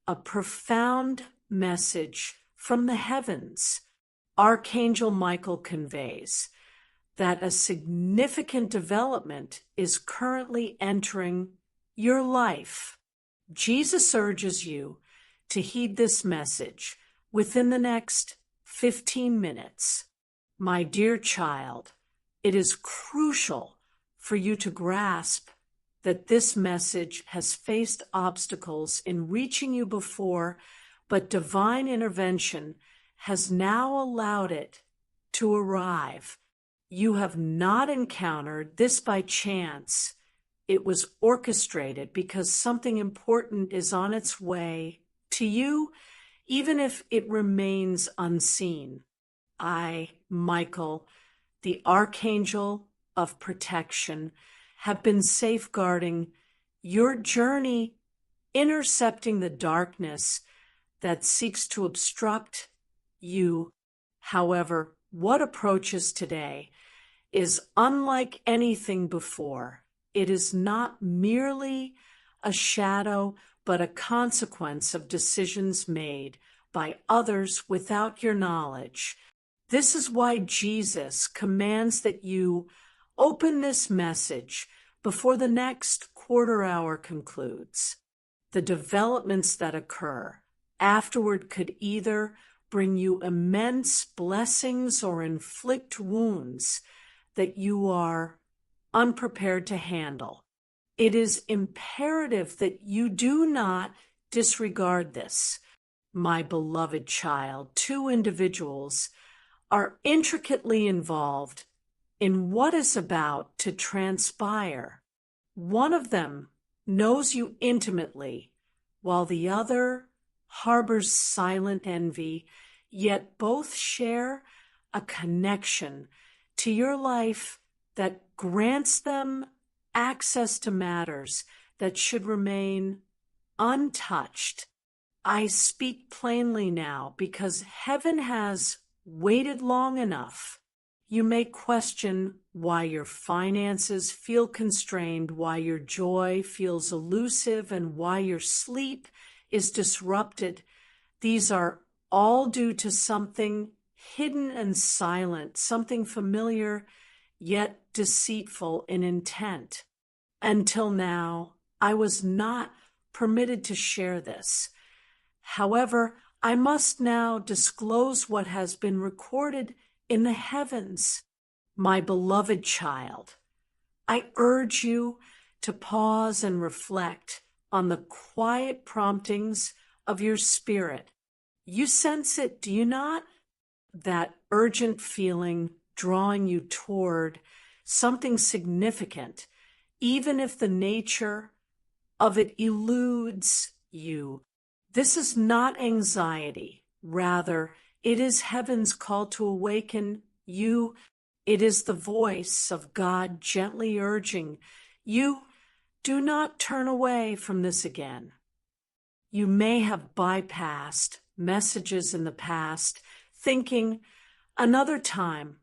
a profound message from the heavens. Archangel Michael conveys that a significant development is currently entering your life. Jesus urges you to heed this message within the next 15 minutes. My dear child, it is crucial for you to grasp that this message has faced obstacles in reaching you before, but divine intervention has now allowed it to arrive. You have not encountered this by chance. It was orchestrated because something important is on its way to you, even if it remains unseen. I, Michael, the Archangel of Protection, have been safeguarding your journey, intercepting the darkness that seeks to obstruct you. However, what approaches today is unlike anything before. It is not merely a shadow, but a consequence of decisions made by others without your knowledge. This is why Jesus commands that you open this message before the next quarter hour concludes. The developments that occur afterward could either bring you immense blessings or inflict wounds that you are unprepared to handle. It is imperative that you do not disregard this. My beloved child, two individuals are intricately involved in what is about to transpire. One of them knows you intimately, while the other harbors silent envy, yet both share a connection to your life that grants them access to matters that should remain untouched. I speak plainly now because heaven has waited long enough. You may question why your finances feel constrained, why your joy feels elusive, and why your sleep is disrupted. These are all due to something hidden and silent, something familiar yet deceitful in intent. Until now, I was not permitted to share this. However, I must now disclose what has been recorded in the heavens. My beloved child, I urge you to pause and reflect on the quiet promptings of your spirit. You sense it, do you not? That urgent feeling drawing you toward something significant, even if the nature of it eludes you. This is not anxiety. Rather, it is heaven's call to awaken you. It is the voice of God gently urging you, do not turn away from this again. You may have bypassed messages in the past, thinking another time,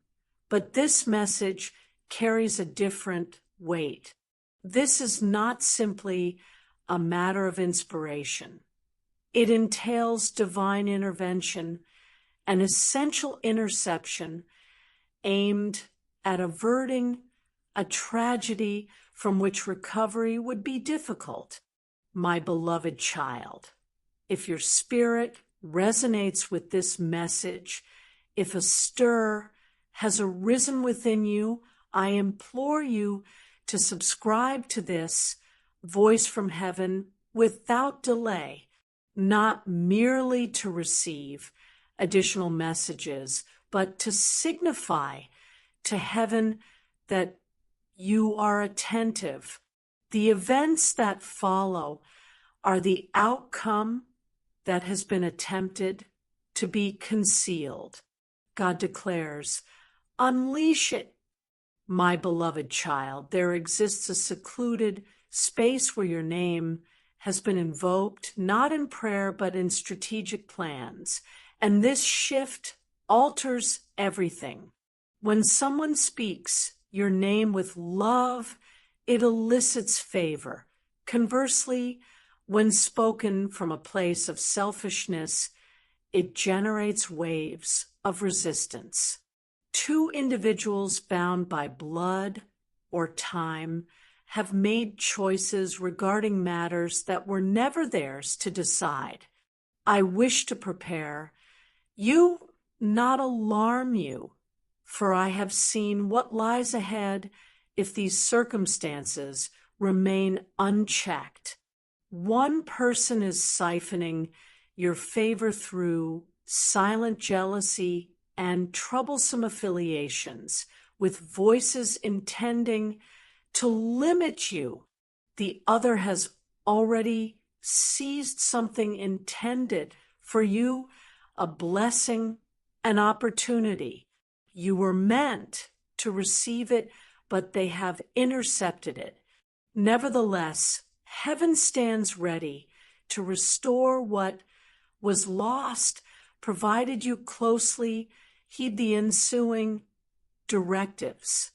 but this message carries a different weight. This is not simply a matter of inspiration. It entails divine intervention, an essential interception aimed at averting a tragedy from which recovery would be difficult. My beloved child, if your spirit resonates with this message, if a stir has arisen within you, I implore you to subscribe to this voice from heaven without delay, not merely to receive additional messages, but to signify to heaven that you are attentive. The events that follow are the outcome that has been attempted to be concealed. God declares, unleash it, my beloved child. There exists a secluded space where your name has been invoked, not in prayer, but in strategic plans. And this shift alters everything. When someone speaks your name with love, it elicits favor. Conversely, When spoken from a place of selfishness, it generates waves of resistance. Two individuals bound by blood or time have made choices regarding matters that were never theirs to decide. I wish to prepare you, not alarm you, for I have seen what lies ahead if these circumstances remain unchecked. One person is siphoning your favor through silent jealousy and troublesome affiliations, with voices intending to limit you. The other has already seized something intended for you, a blessing, an opportunity. You were meant to receive it, but they have intercepted it. Nevertheless, heaven stands ready to restore what was lost, provided you closely heed the ensuing directives.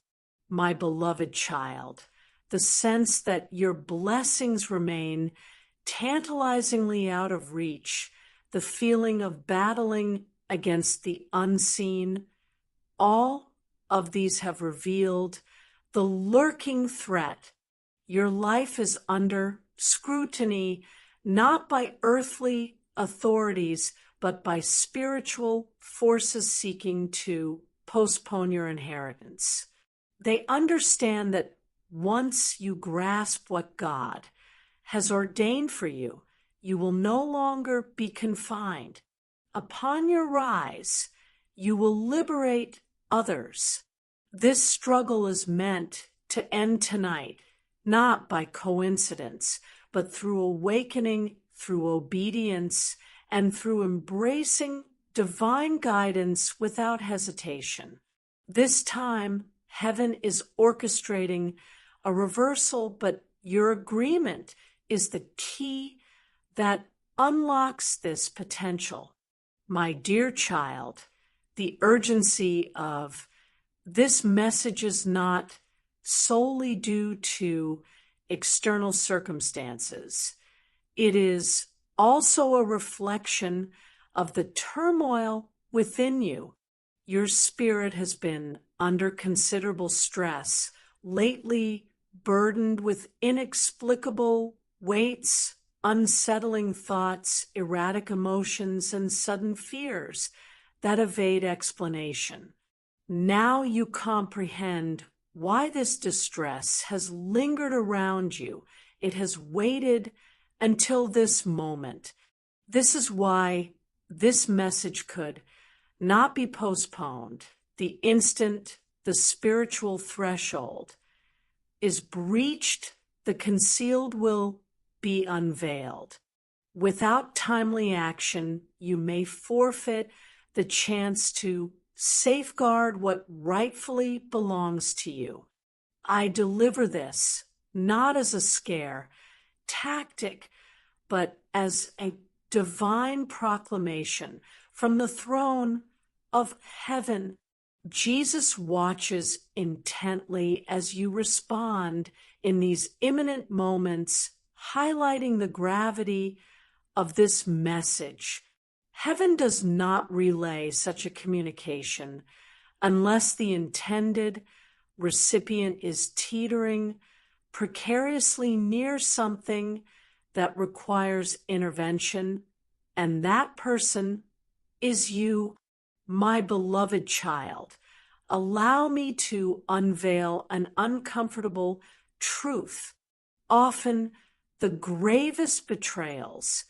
My beloved child, the sense that your blessings remain tantalizingly out of reach, the feeling of battling against the unseen, all of these have revealed the lurking threat. Your life is under scrutiny, not by earthly authorities, but by spiritual forces seeking to postpone your inheritance. They understand that once you grasp what God has ordained for you, you will no longer be confined. Upon your rise, you will liberate others. This struggle is meant to end tonight, not by coincidence, but through awakening, through obedience, and through embracing divine guidance without hesitation. This time, heaven is orchestrating a reversal, but your agreement is the key that unlocks this potential. My dear child, the urgency of this message is not solely due to external circumstances. It is also a reflection of the turmoil within you. Your spirit has been under considerable stress, lately burdened with inexplicable weights, unsettling thoughts, erratic emotions, and sudden fears that evade explanation. Now you comprehend why this distress has lingered around you. It has waited until this moment. This is why this message could not be postponed. The instant the spiritual threshold is breached, the concealed will be unveiled. Without timely action, you may forfeit the chance to safeguard what rightfully belongs to you. I deliver this not as a scare tactic, but as a divine proclamation from the throne of heaven. Jesus watches intently as you respond in these imminent moments, highlighting the gravity of this message. Heaven does not relay such a communication unless the intended recipient is teetering precariously near something that requires intervention, and that person is you, my beloved child. Allow me to unveil an uncomfortable truth. Often, the gravest betrayals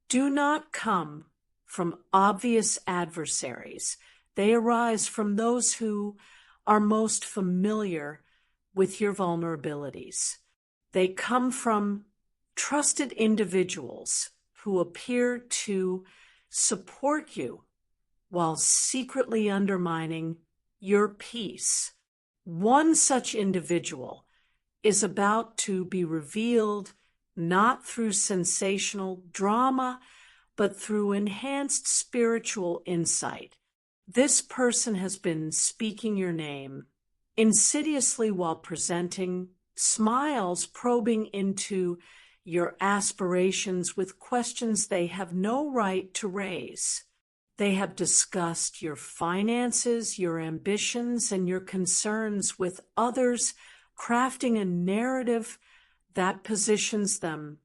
do not come from obvious adversaries. They arise from those who are most familiar with your vulnerabilities. They come from trusted individuals who appear to support you while secretly undermining your peace. One such individual is about to be revealed not through sensational drama, but through enhanced spiritual insight. This person has been speaking your name insidiously while presenting smiles, probing into your aspirations with questions they have no right to raise. They have discussed your finances, your ambitions, and your concerns with others, crafting a narrative that positions them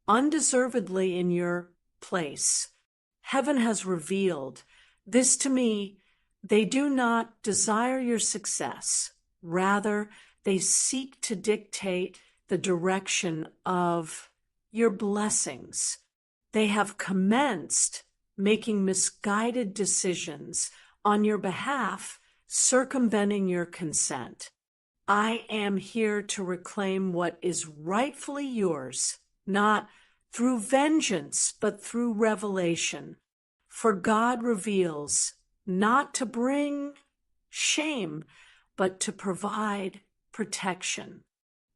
undeservedly in your place. Heaven has revealed this to me. They do not desire your success. Rather, they seek to dictate the direction of your blessings. They have commenced making misguided decisions on your behalf, circumventing your consent. I am here to reclaim what is rightfully yours, not through vengeance, but through revelation. For God reveals not to bring shame, but to provide protection.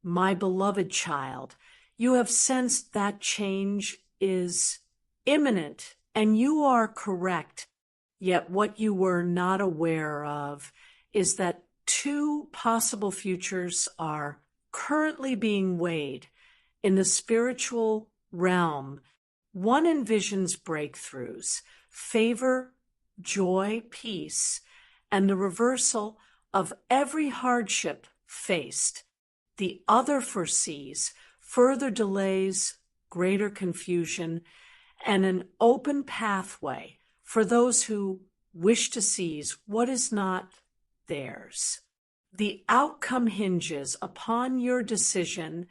My beloved child, you have sensed that change is imminent, and you are correct. Yet what you were not aware of is that two possible futures are currently being weighed in the spiritual realm. One envisions breakthroughs, favor, joy, peace, and the reversal of every hardship faced. The other foresees further delays, greater confusion, and an open pathway for those who wish to seize what is not theirs. The outcome hinges upon your decision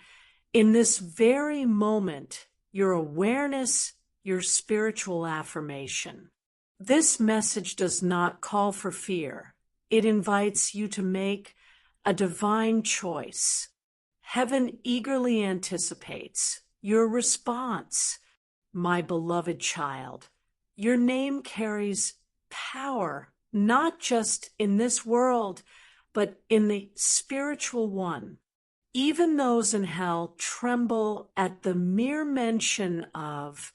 in this very moment, your awareness, your spiritual affirmation. This message does not call for fear. It invites you to make a divine choice. Heaven eagerly anticipates your response. My beloved child, your name carries power, not just in this world, but in the spiritual one. Even those in hell tremble at the mere mention of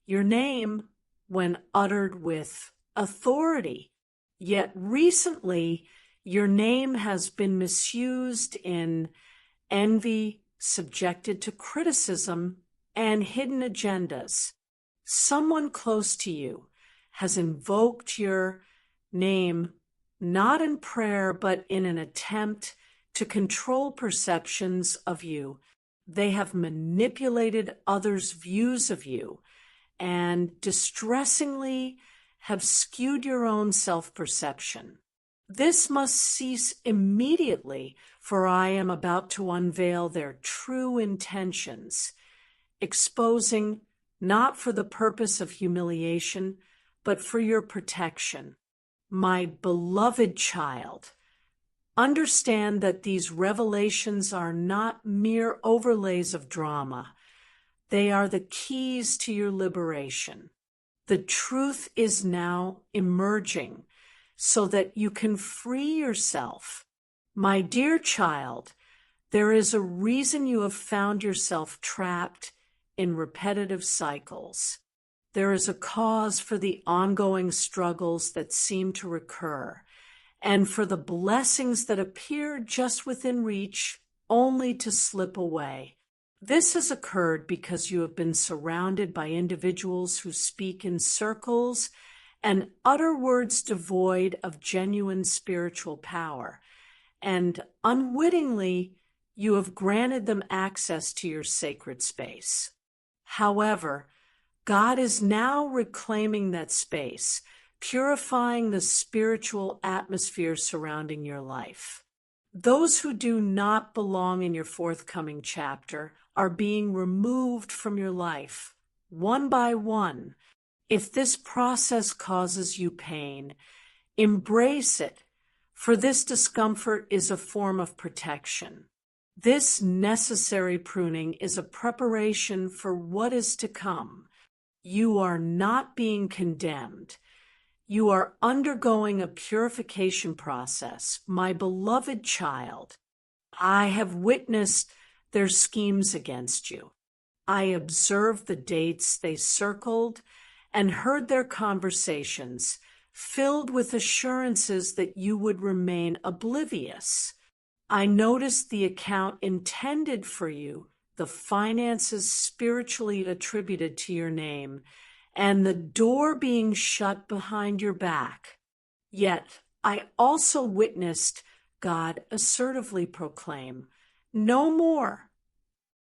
your name when uttered with authority. Yet recently, your name has been misused in envy, subjected to criticism, and hidden agendas. Someone close to you has invoked your name, not in prayer, but in an attempt to control perceptions of you. They have manipulated others' views of you and distressingly have skewed your own self-perception. This must cease immediately, for I am about to unveil their true intentions, exposing not for the purpose of humiliation, but for your protection. My beloved child, understand that these revelations are not mere overlays of drama. They are the keys to your liberation. The truth is now emerging so that you can free yourself. My dear child, there is a reason you have found yourself trapped in repetitive cycles. There is a cause for the ongoing struggles that seem to recur, and for the blessings that appear just within reach only to slip away. This has occurred because you have been surrounded by individuals who speak in circles and utter words devoid of genuine spiritual power, and unwittingly you have granted them access to your sacred space. However, God is now reclaiming that space, purifying the spiritual atmosphere surrounding your life. Those who do not belong in your forthcoming chapter are being removed from your life, one by one. If this process causes you pain, embrace it, for this discomfort is a form of protection. This necessary pruning is a preparation for what is to come. You are not being condemned. You are undergoing a purification process, my beloved child. I have witnessed their schemes against you. I observed the dates they circled and heard their conversations, filled with assurances that you would remain oblivious. I noticed the account intended for you the finances spiritually attributed to your name, and the door being shut behind your back. Yet I also witnessed God assertively proclaim, "No more."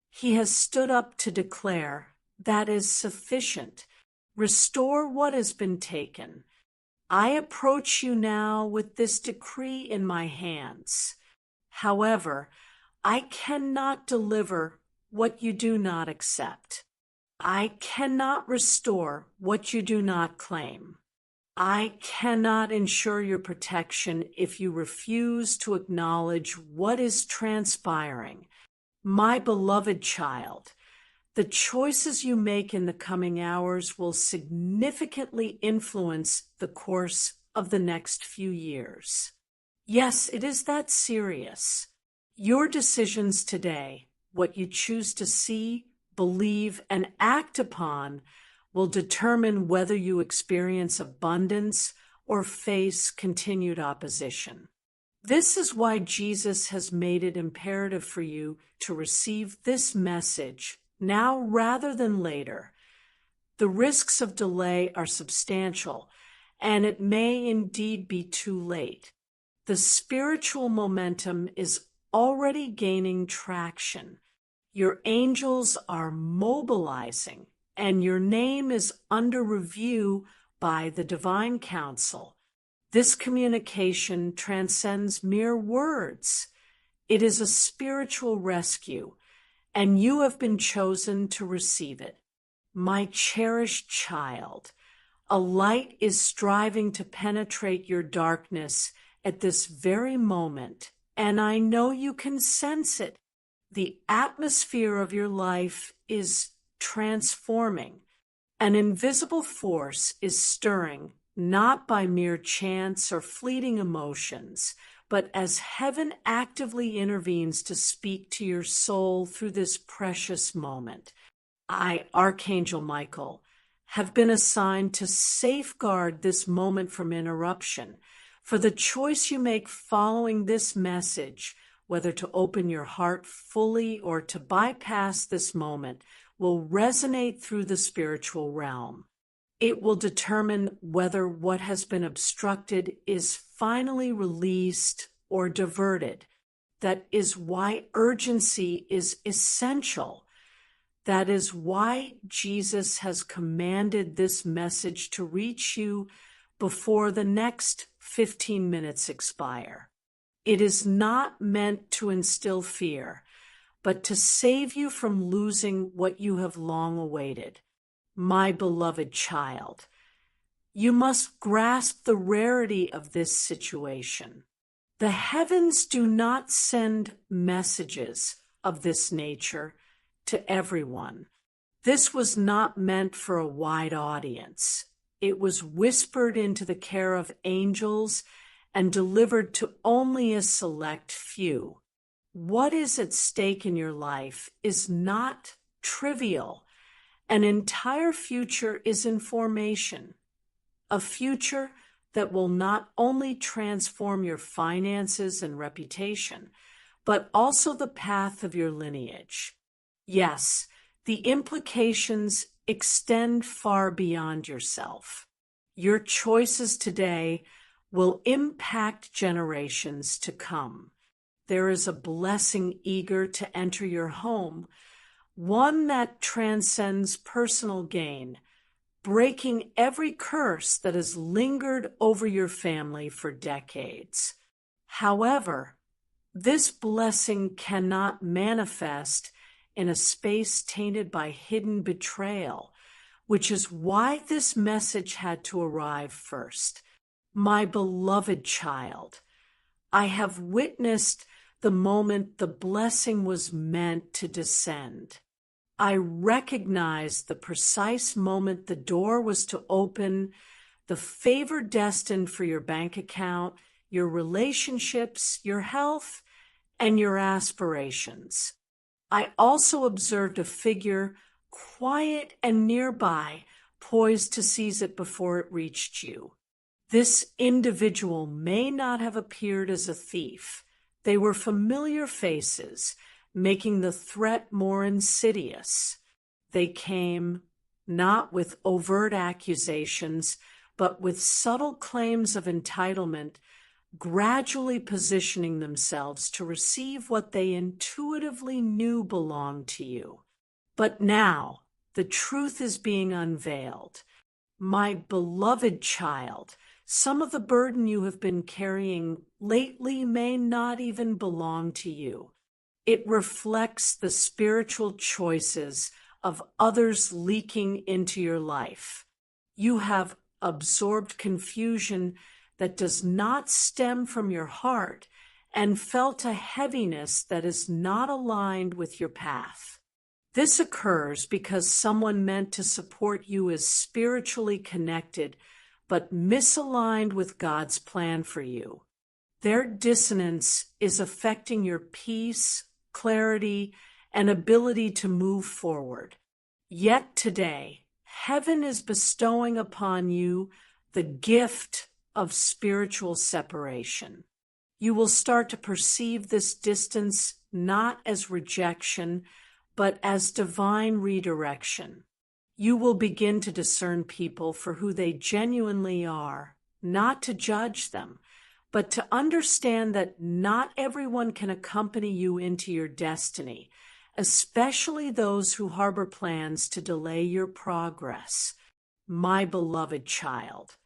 He has stood up to declare, "That is sufficient. Restore what has been taken." I approach you now with this decree in my hands. However, I cannot deliver what you do not accept. I cannot restore what you do not claim. I cannot ensure your protection if you refuse to acknowledge what is transpiring. My beloved child, the choices you make in the coming hours will significantly influence the course of the next few years. Yes, it is that serious. Your decisions today, what you choose to see, believe, and act upon, will determine whether you experience abundance or face continued opposition. This is why Jesus has made it imperative for you to receive this message now rather than later. The risks of delay are substantial, and it may indeed be too late. The spiritual momentum is already gaining traction. Your angels are mobilizing, and your name is under review by the Divine Council. This communication transcends mere words. It is a spiritual rescue, and you have been chosen to receive it. My cherished child, a light is striving to penetrate your darkness at this very moment, and I know you can sense it. The atmosphere of your life is transforming. An invisible force is stirring, not by mere chance or fleeting emotions, but as heaven actively intervenes to speak to your soul through this precious moment. I, Archangel Michael, have been assigned to safeguard this moment from interruption. For the choice you make following this message, whether to open your heart fully or to bypass this moment, will resonate through the spiritual realm. It will determine whether what has been obstructed is finally released or diverted. That is why urgency is essential. That is why Jesus has commanded this message to reach you before the next 15 minutes expire. It is not meant to instill fear, but to save you from losing what you have long awaited. My beloved child, you must grasp the rarity of this situation. The heavens do not send messages of this nature to everyone. This was not meant for a wide audience. It was whispered into the care of angels and delivered to only a select few. What is at stake in your life is not trivial. An entire future is in formation, a future that will not only transform your finances and reputation, but also the path of your lineage. Yes, the implications extend far beyond yourself. Your choices today will impact generations to come. There is a blessing eager to enter your home, one that transcends personal gain, breaking every curse that has lingered over your family for decades. However, this blessing cannot manifest in a space tainted by hidden betrayal, which is why this message had to arrive first. My beloved child, I have witnessed the moment the blessing was meant to descend. I recognized the precise moment the door was to open, the favor destined for your bank account, your relationships, your health, and your aspirations. I also observed a figure, quiet and nearby, poised to seize it before it reached you. This individual may not have appeared as a thief. They were familiar faces, making the threat more insidious. They came not with overt accusations, but with subtle claims of entitlement, gradually positioning themselves to receive what they intuitively knew belonged to you. But now, the truth is being unveiled. My beloved child, some of the burden you have been carrying lately may not even belong to you. It reflects the spiritual choices of others leaking into your life. You have absorbed confusion that does not stem from your heart and felt a heaviness that is not aligned with your path. This occurs because someone meant to support you as spiritually connected, but misaligned with God's plan for you. Their dissonance is affecting your peace, clarity, and ability to move forward. Yet today, heaven is bestowing upon you the gift of spiritual separation. You will start to perceive this distance not as rejection, but as divine redirection. You will begin to discern people for who they genuinely are, not to judge them, but to understand that not everyone can accompany you into your destiny, especially those who harbor plans to delay your progress. My beloved child,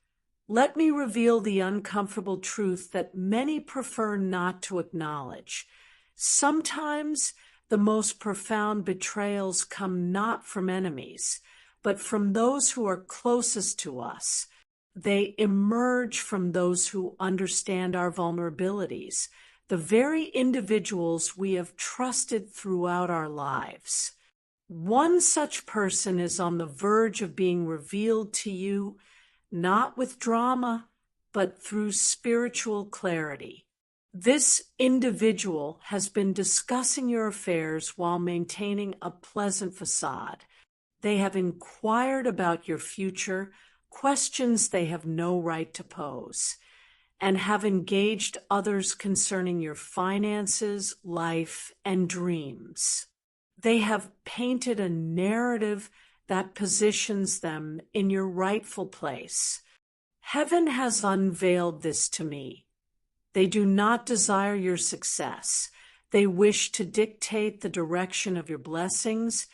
let me reveal the uncomfortable truth that many prefer not to acknowledge. Sometimes the most profound betrayals come not from enemies, but from those who are closest to us. They emerge from those who understand our vulnerabilities, the very individuals we have trusted throughout our lives. One such person is on the verge of being revealed to you, not with drama, but through spiritual clarity. This individual has been discussing your affairs while maintaining a pleasant facade. They have inquired about your future, questions they have no right to pose, and have engaged others concerning your finances, life, and dreams. They have painted a narrative that positions them in your rightful place. Heaven has unveiled this to me. They do not desire your success. They wish to dictate the direction of your blessings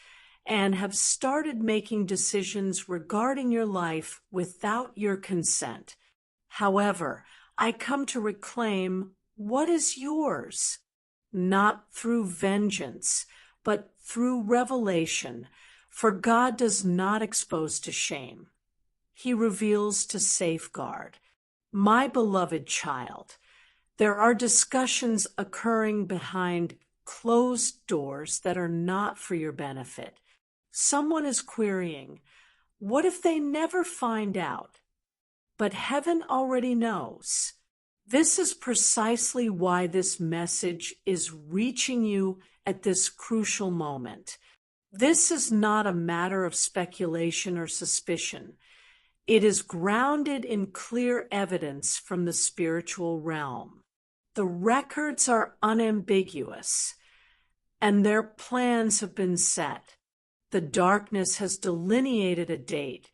and have started making decisions regarding your life without your consent. However, I come to reclaim what is yours, not through vengeance, but through revelation, for God does not expose to shame. He reveals to safeguard. My beloved child, there are discussions occurring behind closed doors that are not for your benefit. Someone is querying, what if they never find out? But heaven already knows. This is precisely why this message is reaching you at this crucial moment. This is not a matter of speculation or suspicion. It is grounded in clear evidence from the spiritual realm. The records are unambiguous, and their plans have been set. The darkness has delineated a date,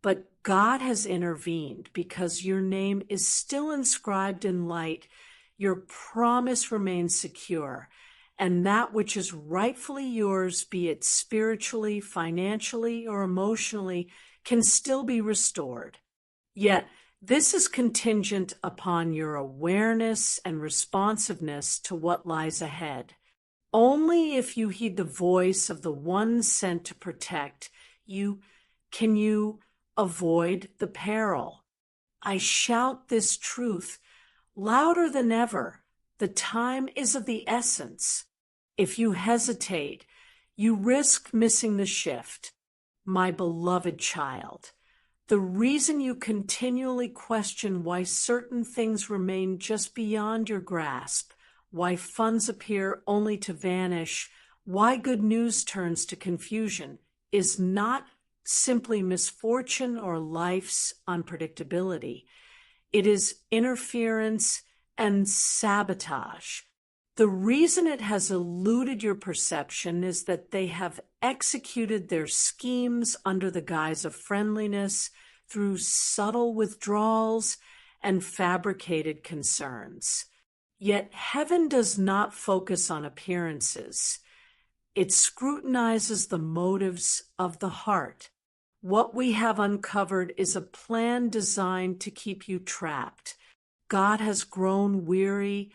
but God has intervened because your name is still inscribed in light. Your promise remains secure, and that which is rightfully yours, be it spiritually, financially, or emotionally, can still be restored. Yet, this is contingent upon your awareness and responsiveness to what lies ahead. Only if you heed the voice of the one sent to protect you can you avoid the peril. I shout this truth louder than ever. The time is of the essence. If you hesitate, you risk missing the shift. My beloved child, the reason you continually question why certain things remain just beyond your grasp, why funds appear only to vanish, why good news turns to confusion, is not simply misfortune or life's unpredictability. It is interference and sabotage. The reason it has eluded your perception is that they have executed their schemes under the guise of friendliness through subtle withdrawals and fabricated concerns. Yet heaven does not focus on appearances. It scrutinizes the motives of the heart. What we have uncovered is a plan designed to keep you trapped. God has grown weary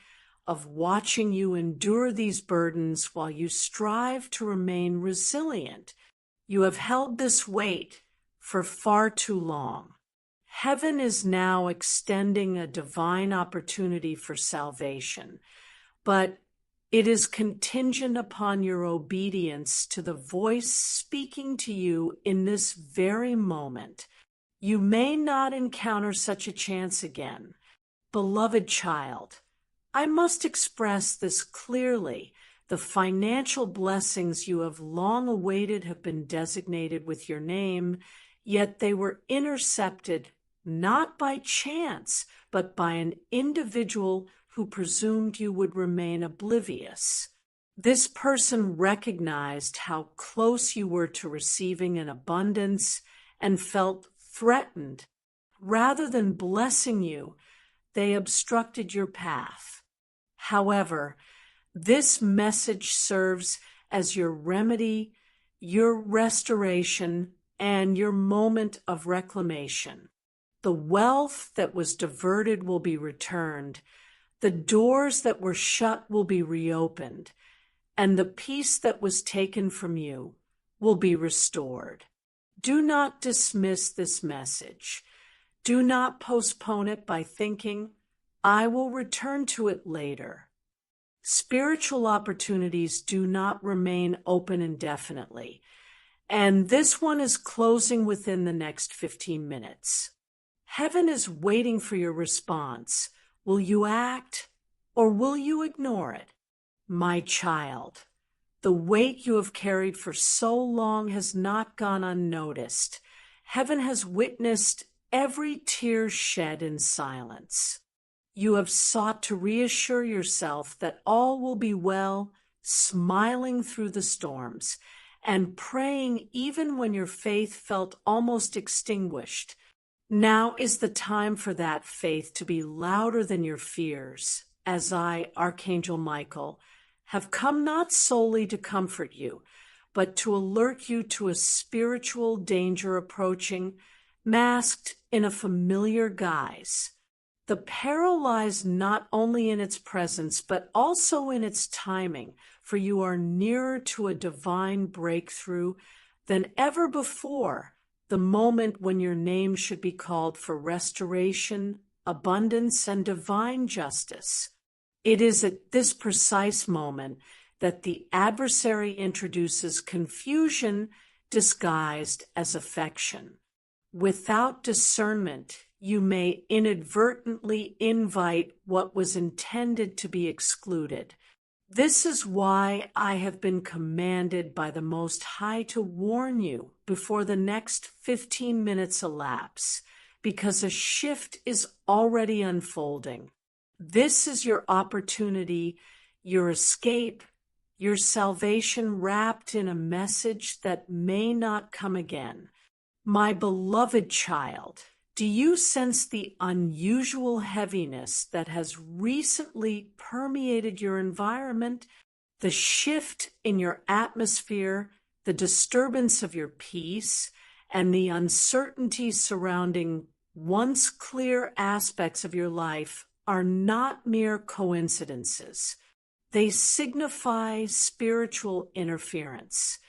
of watching you endure these burdens while you strive to remain resilient. You have held this weight for far too long. Heaven is now extending a divine opportunity for salvation, but it is contingent upon your obedience to the voice speaking to you in this very moment. You may not encounter such a chance again. Beloved child, I must express this clearly. The financial blessings you have long awaited have been designated with your name, yet they were intercepted not by chance, but by an individual who presumed you would remain oblivious. This person recognized how close you were to receiving an abundance and felt threatened. Rather than blessing you, they obstructed your path. However, this message serves as your remedy, your restoration, and your moment of reclamation. The wealth that was diverted will be returned. The doors that were shut will be reopened, and the peace that was taken from you will be restored. Do not dismiss this message. Do not postpone it by thinking, I will return to it later. Spiritual opportunities do not remain open indefinitely, and this one is closing within the next 15 minutes. Heaven is waiting for your response. Will you act, or will you ignore it? My child, the weight you have carried for so long has not gone unnoticed. Heaven has witnessed every tear shed in silence. You have sought to reassure yourself that all will be well, smiling through the storms, and praying even when your faith felt almost extinguished. Now is the time for that faith to be louder than your fears, as I, Archangel Michael, have come not solely to comfort you, but to alert you to a spiritual danger approaching, masked in a familiar guise. The peril lies not only in its presence, but also in its timing, for you are nearer to a divine breakthrough than ever before, the moment when your name should be called for restoration, abundance, and divine justice. It is at this precise moment that the adversary introduces confusion disguised as affection. Without discernment, you may inadvertently invite what was intended to be excluded. This is why I have been commanded by the Most High to warn you before the next 15 minutes elapse, because a shift is already unfolding. This is your opportunity, your escape, your salvation wrapped in a message that may not come again. My beloved child, do you sense the unusual heaviness that has recently permeated your environment, the shift in your atmosphere, the disturbance of your peace, and the uncertainty surrounding once clear aspects of your life are not mere coincidences. They signify spiritual interference.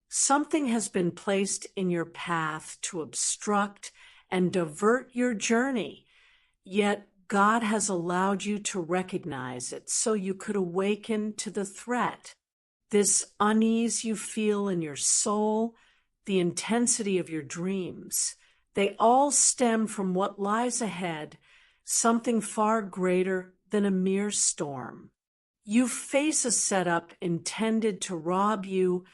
Something has been placed in your path to obstruct and divert your journey, yet God has allowed you to recognize it so you could awaken to the threat. This unease you feel in your soul, the intensity of your dreams, they all stem from what lies ahead, something far greater than a mere storm. You face a setup intended to rob you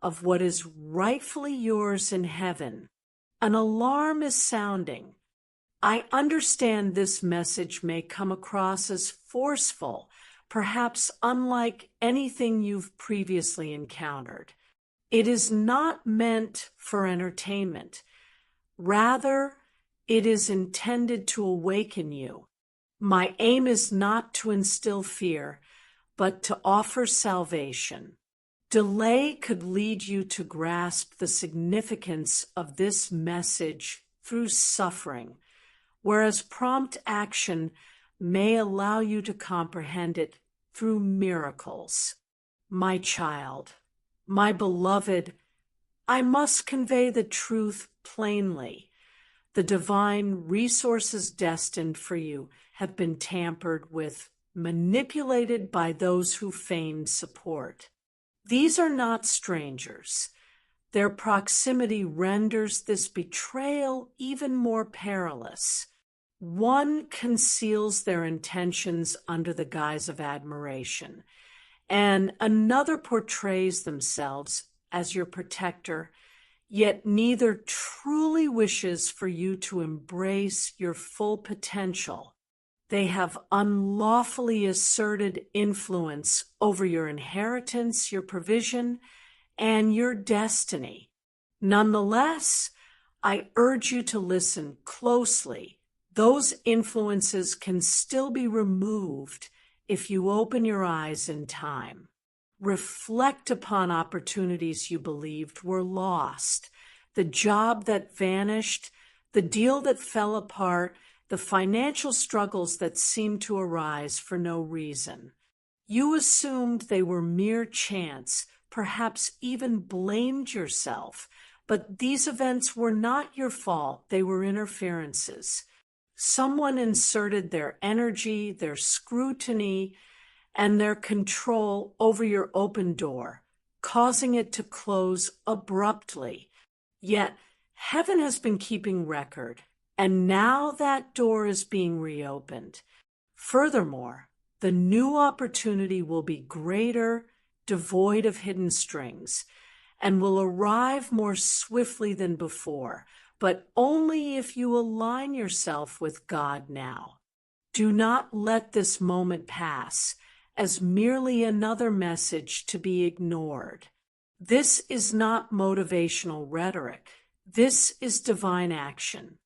of what is rightfully yours in heaven. An alarm is sounding. I understand this message may come across as forceful, perhaps unlike anything you've previously encountered. It is not meant for entertainment. Rather, it is intended to awaken you. My aim is not to instill fear, but to offer salvation. Delay could lead you to grasp the significance of this message through suffering, whereas prompt action may allow you to comprehend it through miracles. My child, my beloved, I must convey the truth plainly. The divine resources destined for you have been tampered with, manipulated by those who feign support. These are not strangers. Their proximity renders this betrayal even more perilous. One conceals their intentions under the guise of admiration, and another portrays themselves as your protector, yet neither truly wishes for you to embrace your full potential. They have unlawfully asserted influence over your inheritance, your provision, and your destiny. Nonetheless, I urge you to listen closely. Those influences can still be removed if you open your eyes in time. Reflect upon opportunities you believed were lost, the job that vanished, the deal that fell apart, the financial struggles that seemed to arise for no reason. You assumed they were mere chance, perhaps even blamed yourself, but these events were not your fault. They were interferences. Someone inserted their energy, their scrutiny, and their control over your open door, causing it to close abruptly. Yet, heaven has been keeping record, and now that door is being reopened. Furthermore, the new opportunity will be greater, devoid of hidden strings, and will arrive more swiftly than before, but only if you align yourself with God now. Do not let this moment pass as merely another message to be ignored. This is not motivational rhetoric. This is divine action.